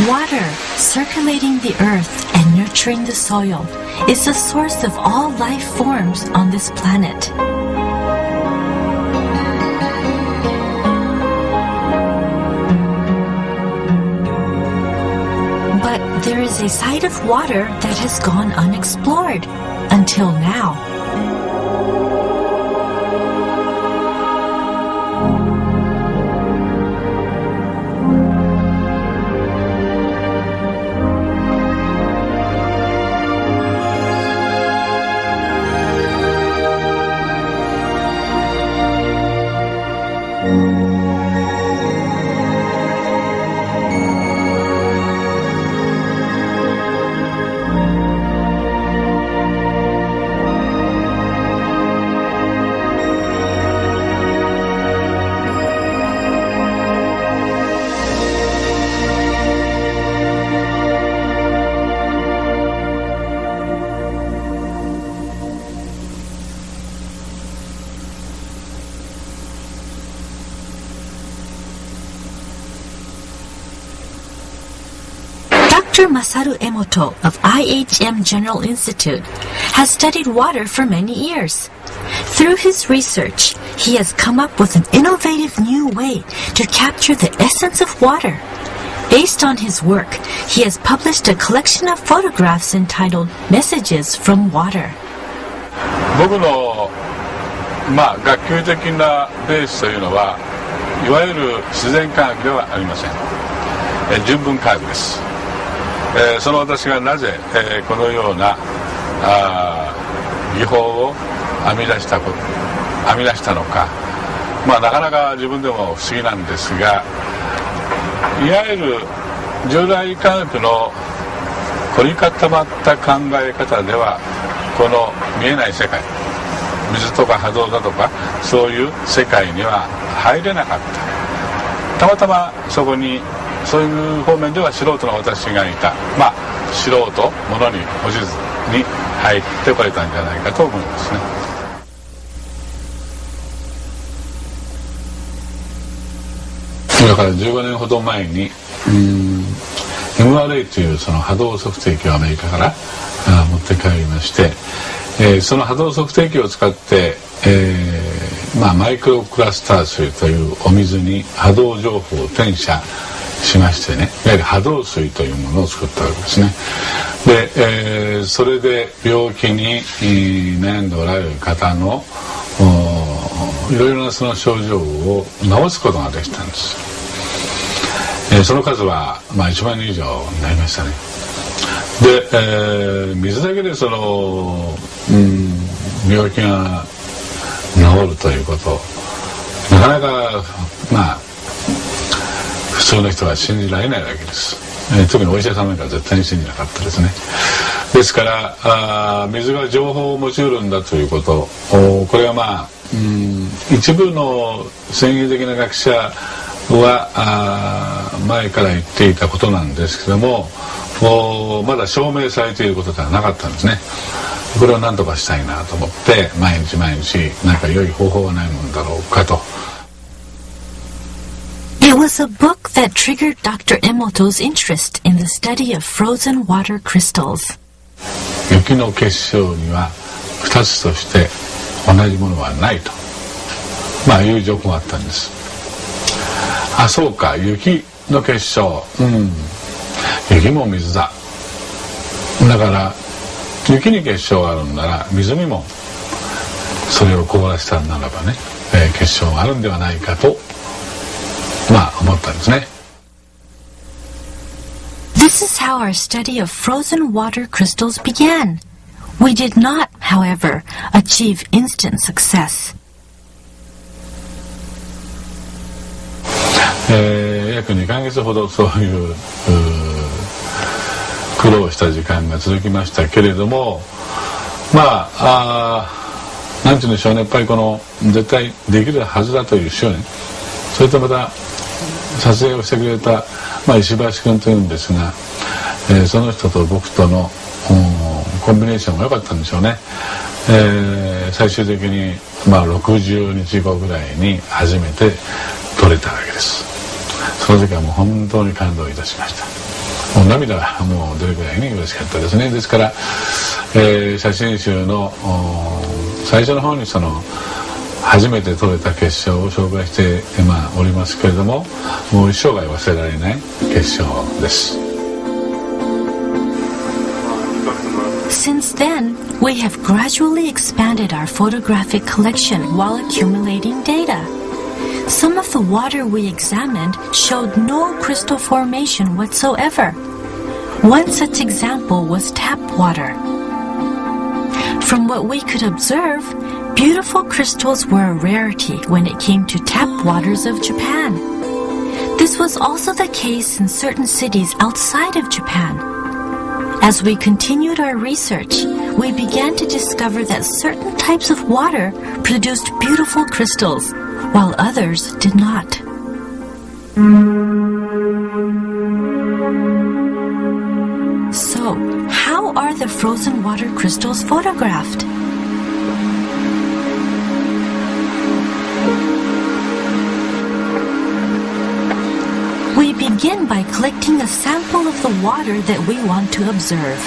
Water, circulating the earth and nurturing the soil, is the source of all life forms on this planet. But there is a side of water that has gone unexplored until now. Dr. Masaru Emoto of IHM General Institute has studied water for many years. Through his research, he has come up with an innovative new way to capture the essence of water. Based on his work, he has published a collection of photographs entitled Messages from Water. 僕の、学級的なベースというのはいわゆる自然科学ではありません。純文科学です。その私がなぜ、このような技法を編み出したのか、なかなか自分でも不思議なんですが、いわゆる従来科学の凝り固まった考え方ではこの見えない世界、水とか波動だとかそういう世界には入れなかった。たまたまそこにそういう方面では素人の私がいた、素人ものに落ちずに入ってこれたんじゃないかと思いますね。だから15年ほど前にMRA というその波動測定器をアメリカから持って帰りまして、その波動測定器を使って、マイクロクラスター水というお水に波動情報を転写しましてね、いわゆる波動水というものを作ったわけですね。で、それで病気に悩んでおられる方のいろいろなその症状を治すことができたんです。その数は1万人以上になりましたね。で、水だけでその、病気が治るということなかなか普通の人は信じられないわけです。特にお医者様には絶対に信じなかったですね。ですから水が情報を持ち得るんだということ、これは一部の先鋭的な学者は前から言っていたことなんですけども、まだ証明されていることではなかったんですね。これを何とかしたいなと思って毎日何か良い方法はないものだろうかと。It was a book that triggered Dr. Emoto's interest in the study of frozen water crystals. 雪の結晶には2つとして同じものはないと、いう情報があったんです。そうか、雪の結晶、雪も水だ。だから雪に結晶があるんなら水にもそれを凍らせたならばね、結晶があるんではないかと思ったんですね。This is how our study of frozen water crystals began. We did not, however, achieve instant success. 約2ヶ月ほどそういう苦労した時間が続きましたけれども、なんて言うんでしょうね、やっぱりこの絶対できるはずだという執念、それとまた撮影をしてくれた、石橋君というんですが、その人と僕とのコンビネーションが良かったんでしょうね。最終的に60日後ぐらいに初めて撮れたわけです。その時はもう本当に感動いたしました。もう涙がもう出るぐらいに嬉しかったですね。ですから、写真集の最初の方にその初めて撮れた結晶を紹介しておりますけれども、もう一生涯忘れられない結晶です。Since then, we have gradually expanded our photographic collection while accumulating data. Some of the water we examined showed no crystal formation whatsoever. One such example was tap water. From what we could observe, beautiful crystals were a rarity when it came to tap waters of Japan. This was also the case in certain cities outside of Japan. As we continued our research, we began to discover that certain types of water produced beautiful crystals, while others did not. So, how are the frozen water crystals photographed? We begin by collecting a sample of the water that we want to observe.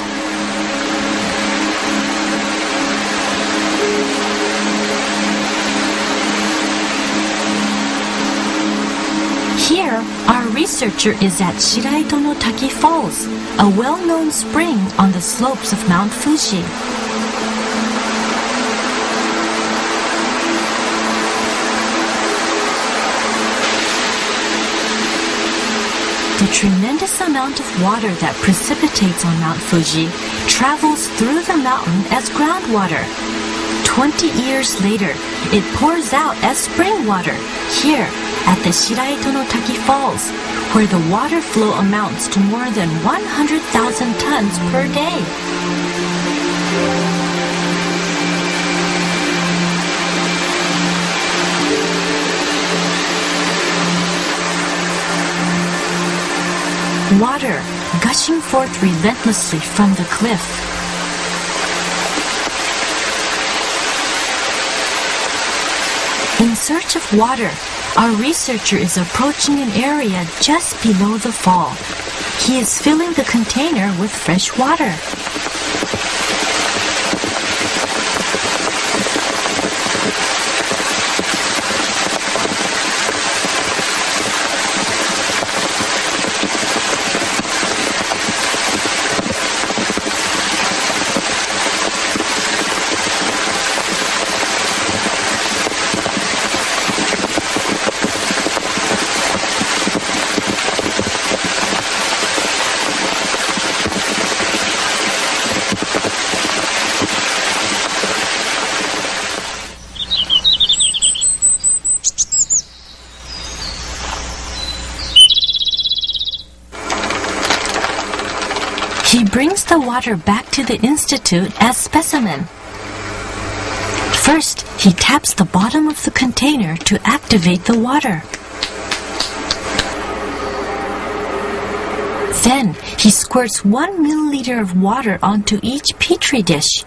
Here, our researcher is at Shiraito no Taki Falls, a well-known spring on the slopes of Mount Fuji. The tremendous amount of water that precipitates on Mount Fuji travels through the mountain as groundwater. 20 years later, it pours out as spring water here at the Shiraito no Taki Falls, where the water flow amounts to more than 100,000 tons per day. Water gushing forth relentlessly from the cliff. In search of water, our researcher is approaching an area just below the fall. He is filling the container with fresh water. He brings the water back to the institute as specimen. First, he taps the bottom of the container to activate the water. Then, he squirts 1 milliliter of water onto each petri dish.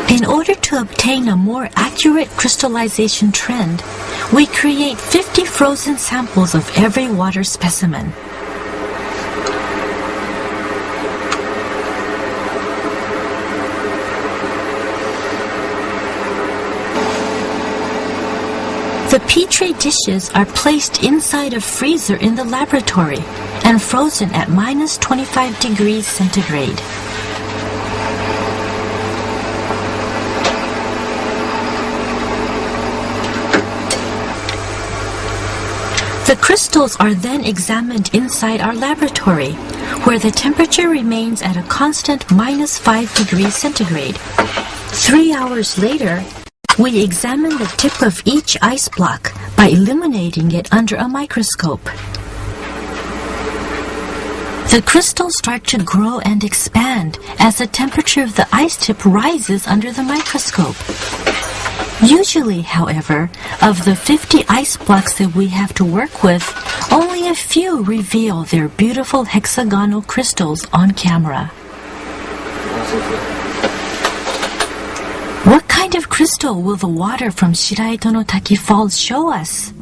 In order to obtain a more accurate crystallization trend, we create 50 frozen samples of every water specimen. The petri dishes are placed inside a freezer in the laboratory and frozen at minus 25 degrees centigrade. The crystals are then examined inside our laboratory, where the temperature remains at a constant minus 5 degrees centigrade. 3 hours later, we examine the tip of each ice block by illuminating it under a microscope. The crystals start to grow and expand as the temperature of the ice tip rises under the microscope. Usually, however, of the 50 ice blocks that we have to work with, only a few reveal their beautiful hexagonal crystals on camera. What kind of crystal will the water from Shiraito no Taki Falls show us?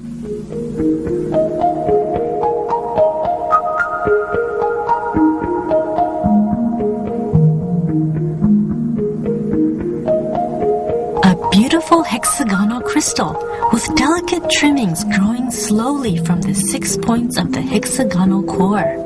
Beautiful hexagonal crystal with delicate trimmings growing slowly from the 6 points of the hexagonal core.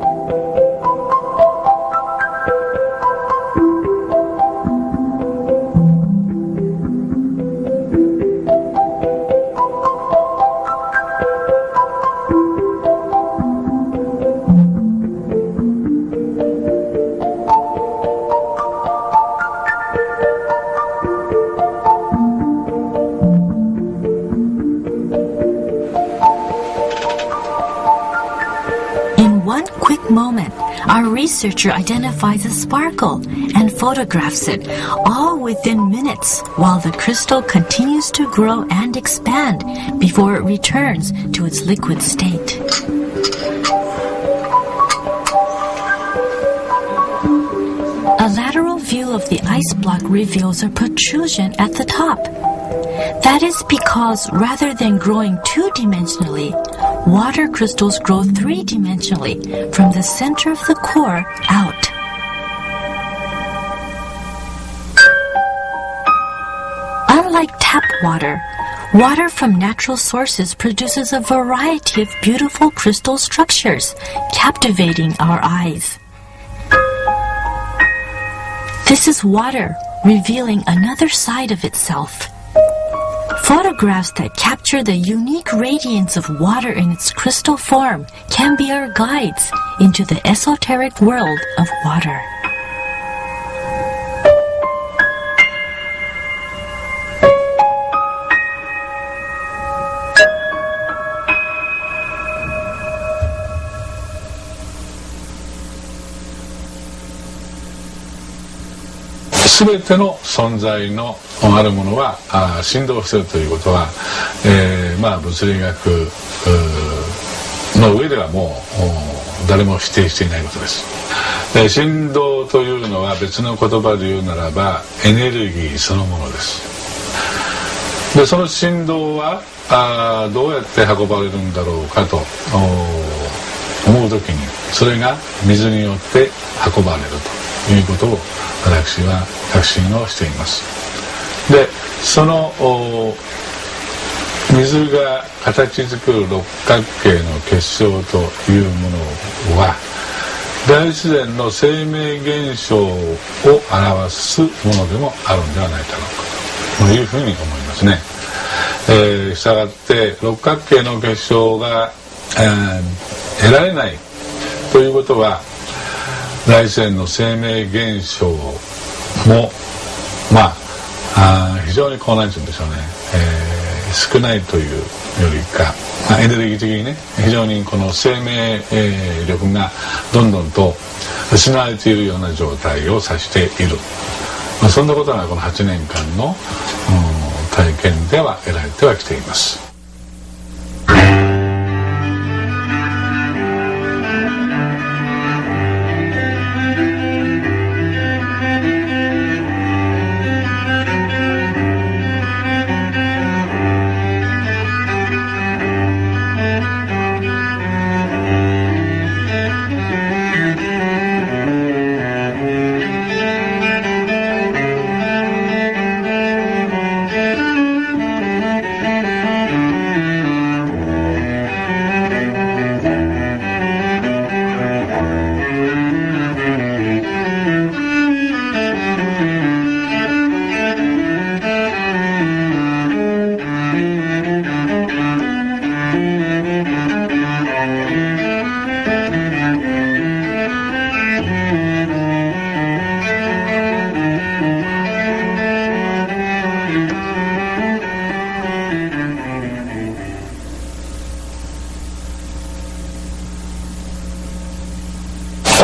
Moment, our researcher identifies a sparkle and photographs it, all within minutes, while the crystal continues to grow and expand before it returns to its liquid state. A lateral view of the ice block reveals a protrusion at the top. That is because rather than growing two-dimensionally, water crystals grow three-dimensionally from the center of the core out. Unlike tap water, water from natural sources produces a variety of beautiful crystal structures, captivating our eyes. This is water revealing another side of itself. Photographs that capture the unique radiance of water in its crystal form can be our guides into the esoteric world of water.すべての存在のあるものは振動しているということは、物理学の上ではもう誰も否定していないことです。振動というのは別の言葉で言うならばエネルギーそのものです。でその振動はどうやって運ばれるんだろうかと思うときにそれが水によって運ばれるということを私は確信をしています。でその水が形作る六角形の結晶というものは大自然の生命現象を表すものでもあるんではないだろうかというふうに思いますね。したがって六角形の結晶が、得られないということは大自然の生命現象も非常に何て言うんでしょうね、少ないというよりか、エネルギー的にね非常にこの生命力がどんどんと失われているような状態を指している、そんなことがこの8年間の体験では得られてはきています。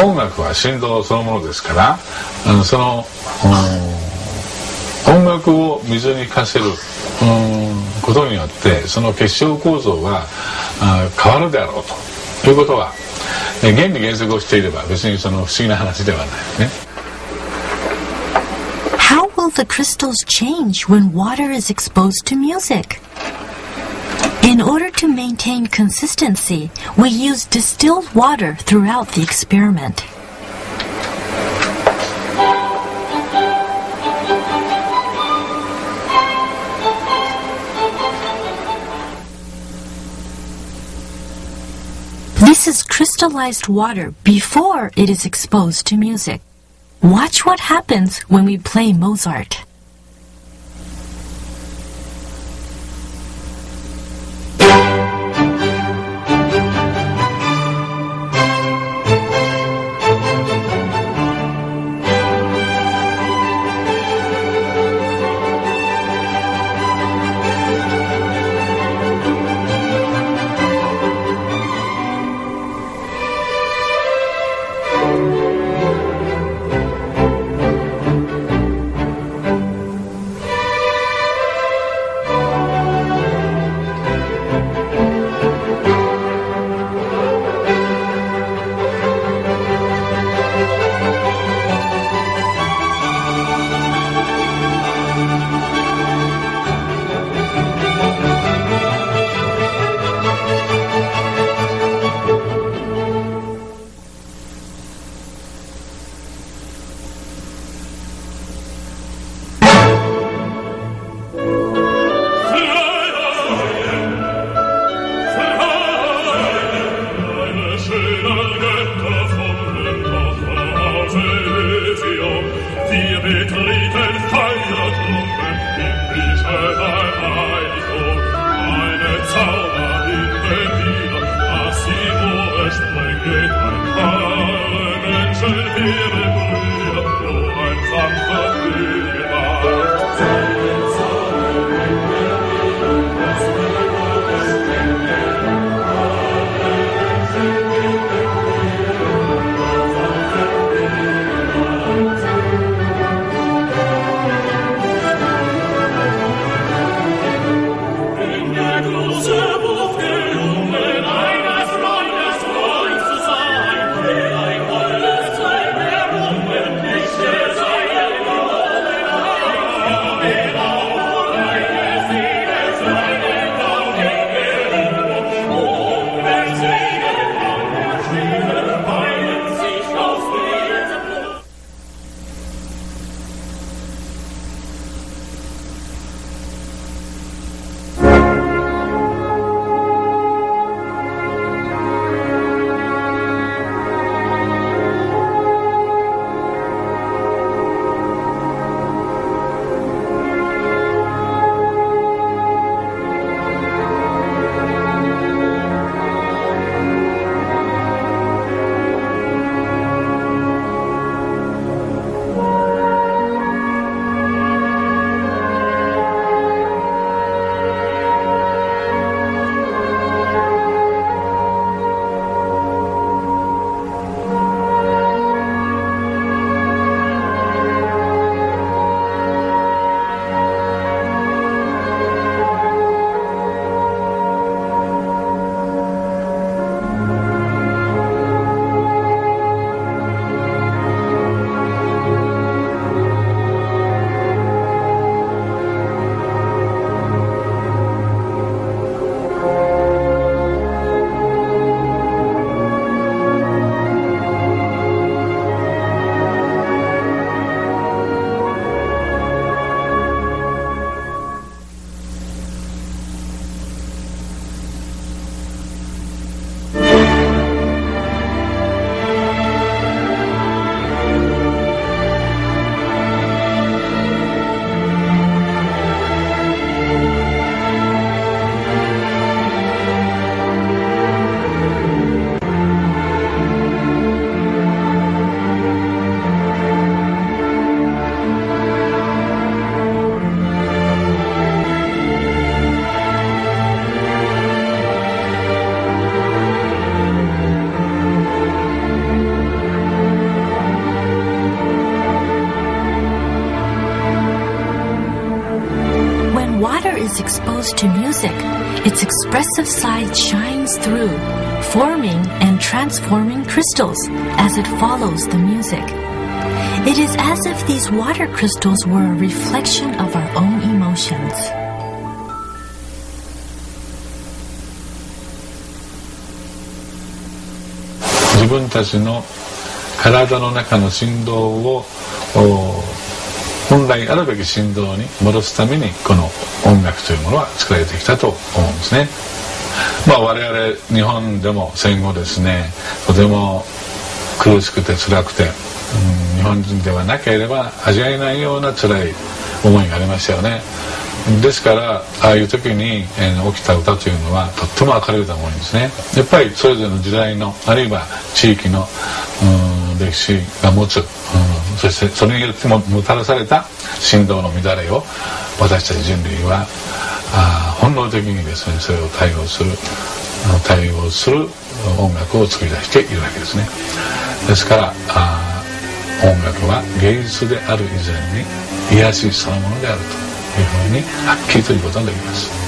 音楽は振動そのものですから、その音楽を水にかせることによってその結晶構造が変わるであろうということは原理原則をしていれば別にその不思議な話ではないね。How will the crystals change when water is exposed to music? In order to maintain consistency, we use distilled water throughout the experiment. This is crystallized water before it is exposed to music. Watch what happens when we play Mozart. exposed to music, its expressive side shines through, forming and transforming crystals as it follows the music. It is as if these water crystals were a reflection of our own emotions.自分たちの体の中の振動を本来あるべき振動に戻すためにこの音楽というものは作られてきたと思うんですね。我々日本でも戦後ですね、とても苦しくて辛くて、日本人ではなければ味わえないような辛い思いがありましたよね。ですからああいう時に起きた歌というのはとっても明るい歌が多いんですね。やっぱりそれぞれの時代のあるいは地域の歴史が持つ、そしてそれによってもたらされた振動の乱れを私たち人類は本能的にですね、それを対応する音楽を作り出しているわけですね。ですから音楽は芸術である以前に癒しそのものであるというふうにはっきりと言うことができます。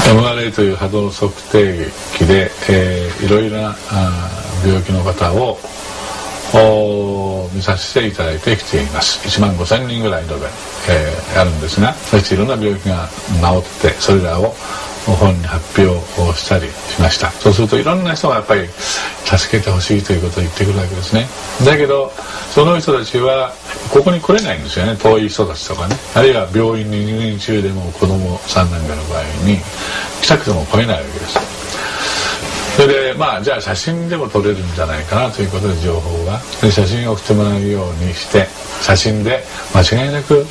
MRI という波動測定器で、いろいろな病気の方を見させていただいてきています。1万5000人ぐらいのあるんですが、そしていろんな病気が治ってそれらを本に発表をしたりしました。そうするといろんな人がやっぱり助けてほしいということを言ってくるわけですね。だけどその人たちはここに来れないんですよね。遠い人たちとかね、あるいは病院に入院中でも子供さんなんかの場合に来たくても来れないわけです。それでじゃあ写真でも撮れるんじゃないかなということで情報がで写真を送ってもらうようにして写真で間違いなく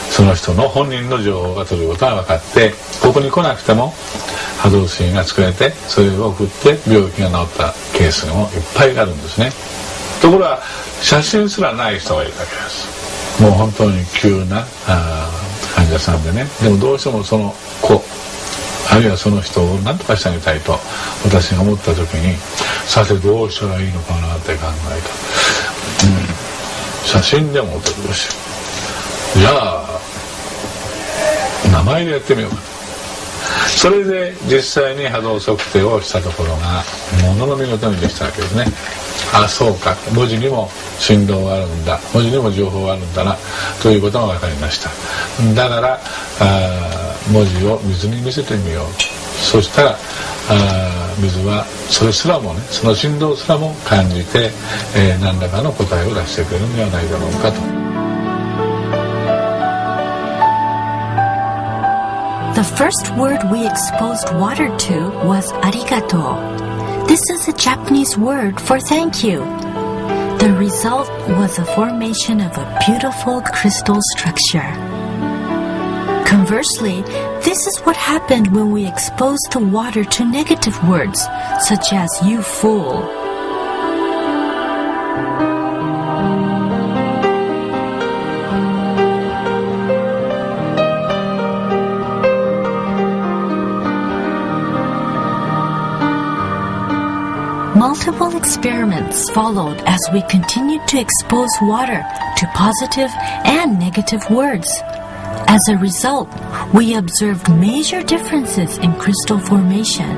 その人の本人の情報が取ることが分かって、ここに来なくても波動水が作れてそれを送って病気が治ったケースもいっぱいあるんですね。ところが写真すらない人がいるわけです。もう本当に急な患者さんでね、でもどうしてもその子あるいはその人を何とかしてあげたいと私が思った時に、さてどうしたらいいのかなって考えた、写真でも撮るし、じゃあ名前でやってみようか。それで実際に波動測定をしたところがものの見事にできたわけですね。そうか、文字にも振動があるんだ、文字にも情報があるんだなということが分かりました。だから文字を水に見せてみよう。そしたら水はそれすらもね、その振動すらも感じて、何らかの答えを出してくれるのではないだろうかと。The first word we exposed water to was arigato. This is a Japanese word for thank you. The result was a formation of a beautiful crystal structure. Conversely, this is what happened when we exposed the water to negative words, such as you fool. Multiple experiments followed as we continued to expose water to positive and negative words. As a result, we observed major differences in crystal formation.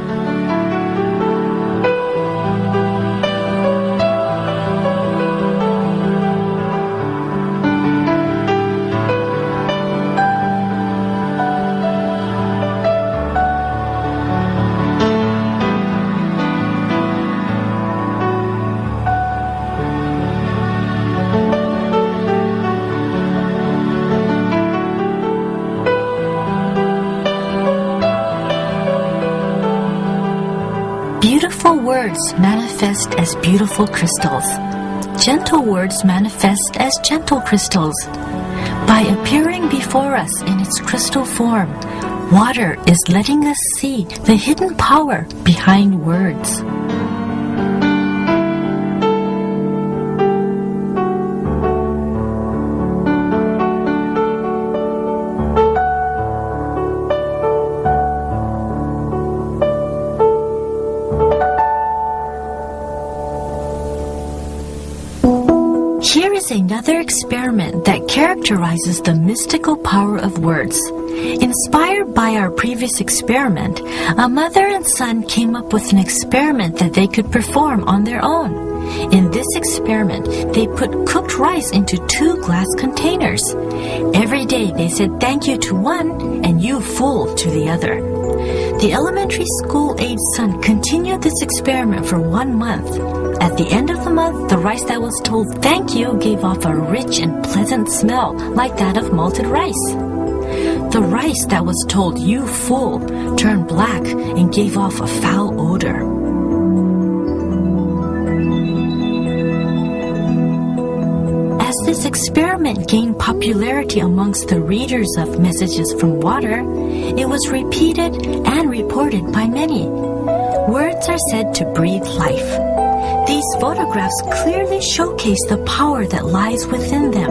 Beautiful words manifest as beautiful crystals. Gentle words manifest as gentle crystals. By appearing before us in its crystal form, Water is letting us see the hidden power behind words. Here is another experiment that characterizes the mystical power of words. Inspired by our previous experiment, a mother and son came up with an experiment that they could perform on their own. In this experiment, they put cooked rice into 2 glass containers. Every day they said thank you to one and you fool to the other. The elementary school-age son continued this experiment for 1 month. At the end of the month, the rice that was told thank you gave off a rich and pleasant smell like that of malted rice. The rice that was told you fool turned black and gave off a foul odor. As this experiment gained popularity amongst the readers of messages from water, it was repeated and reported by many. Words are said to breathe life. These photographs clearly showcase the power that lies within them.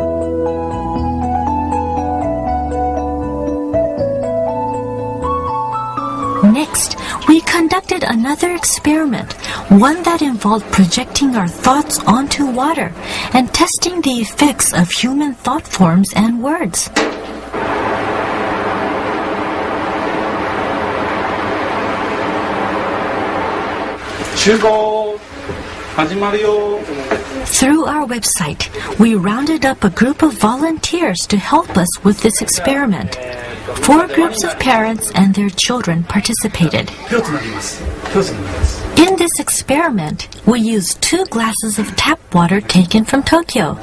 Next, we conducted another experiment, one that involved projecting our thoughts onto water and testing the effects of human thought forms and words. Through our website, we rounded up a group of volunteers to help us with this experiment. 4 groups of parents and their children participated. In this experiment, we used 2 glasses of tap water taken from Tokyo.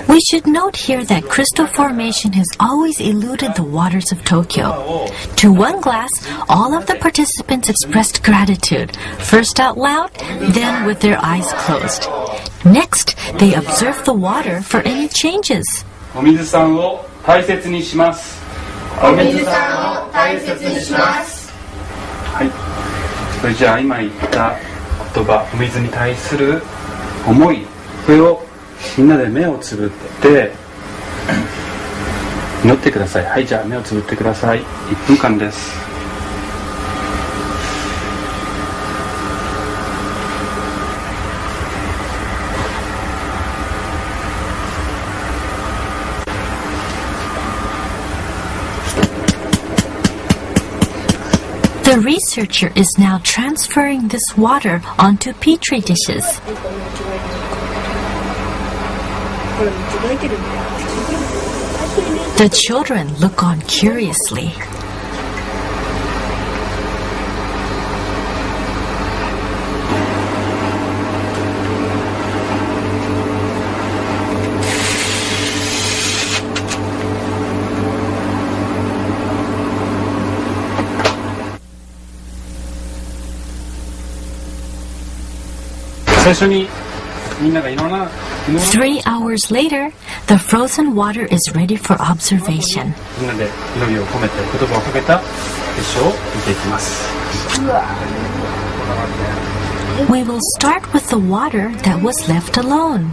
We should note here that crystal formation has always eluded the waters of Tokyo. To 1 glass, all of the participants expressed gratitude, first out loud, then with their eyes closed. Next, they observed the water for any changes. お水さんを大切にします。お水さんを大切にします。はい。それじゃあ今言った言葉、お水に対する思い、これをみんなで目をつぶって祈ってください。はい、じゃあ目をつぶってください。1分間です。The researcher is now transferring this water onto petri dishes. The children look on curiously. Three 3 hours later, the frozen water is ready for observation. We will start with the water that was left alone.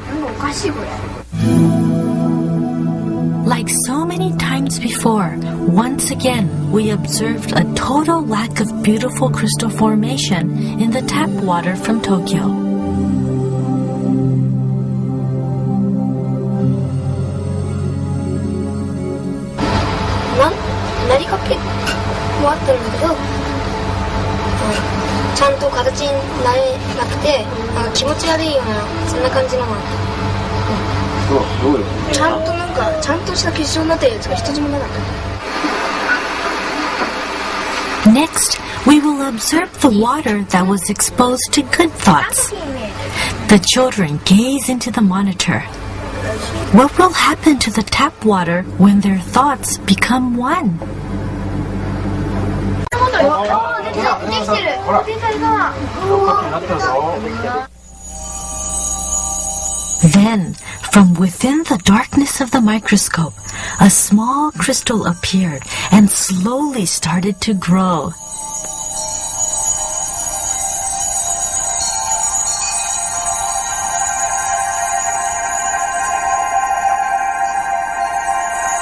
Like so many times before, once again we observed a total lack of beautiful crystal formation in the tap water from Tokyo. Next, we will observe the water that was exposed to good thoughts. The children gaze into the monitor. What will happen to the tap water when their thoughts become one? Then, from within the darkness of the microscope, a small crystal appeared and slowly started to grow.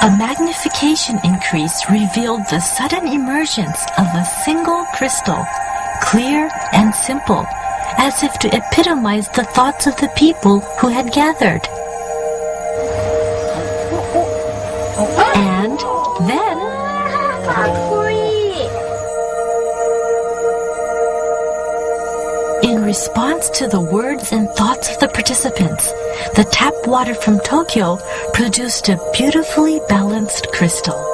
A magnification increase revealed the sudden emergence of a single crystal, clear and simple, as if to epitomize the thoughts of the people who had gathered. And then, in response to the words and thoughts of the participants, the tap water from Tokyo produced a beautifully balanced crystal.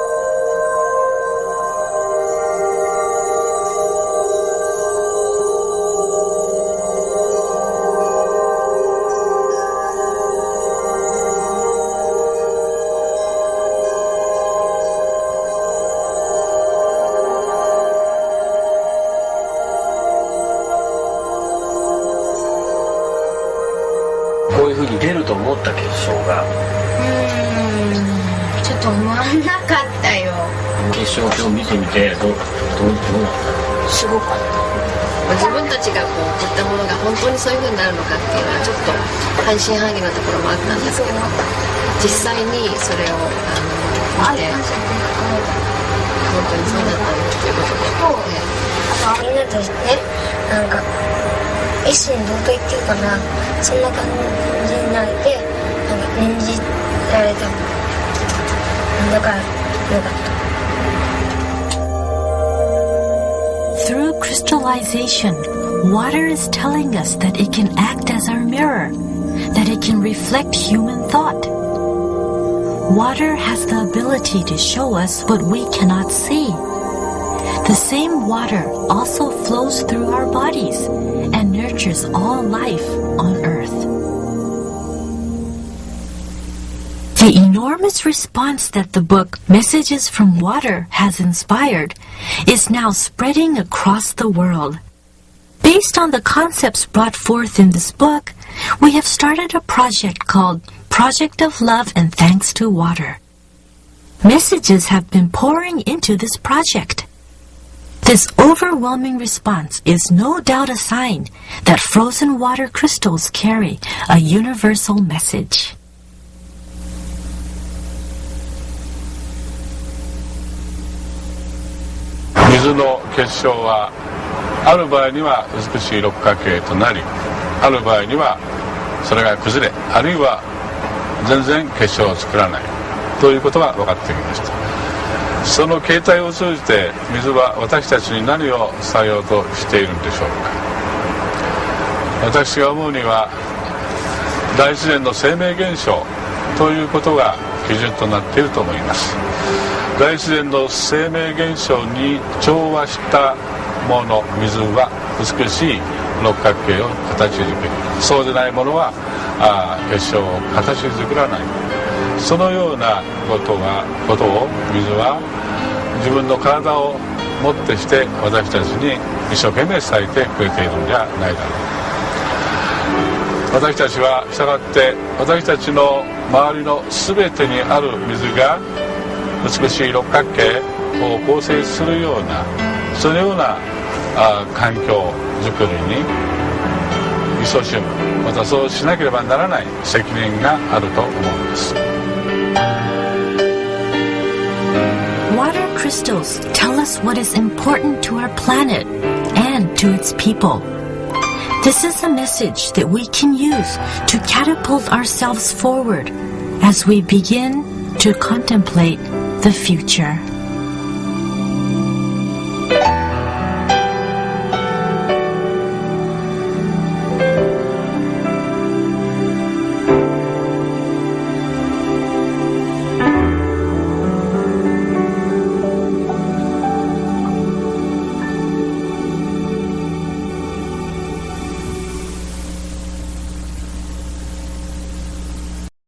Through crystallization, water is telling us that it can act as our mirror, that it can reflect human thought. Water has the ability to show us what we cannot see. The same water also flows through our bodies and nurtures all life on Earth. The enormous response that the book Messages from Water has inspired is now spreading across the world. Based on the concepts brought forth in this book, we have started a project called Project of Love and Thanks to Water. Messages have been pouring into this project. This overwhelming response is no doubt a sign that frozen water crystals carry a universal message. Water の結晶はある場合には美しい六角形となり、ある場合にはそれが崩れ、あるいは全然結晶を作らないということが分かってきました。その形態を通じて水は私たちに何を伝えようとしているんでしょうか。私が思うには大自然の生命現象ということが基準となっていると思います。大自然の生命現象に調和したもの、水は美しい六角形を形作る。そうでないものは結晶を形作らない。そのようなことを水は自分の体をもってして私たちに一生懸命伝えてくれているんじゃないだろう。私たちは従って私たちの周りの全てにある水が美しい六角形を構成するようなそのような環境づくりに勤しむ、またそうしなければならない責任があると思うんです。Water crystals tell us what is important to our planet and to its people. This is a message that we can use to catapult ourselves forward as we begin to contemplate the future.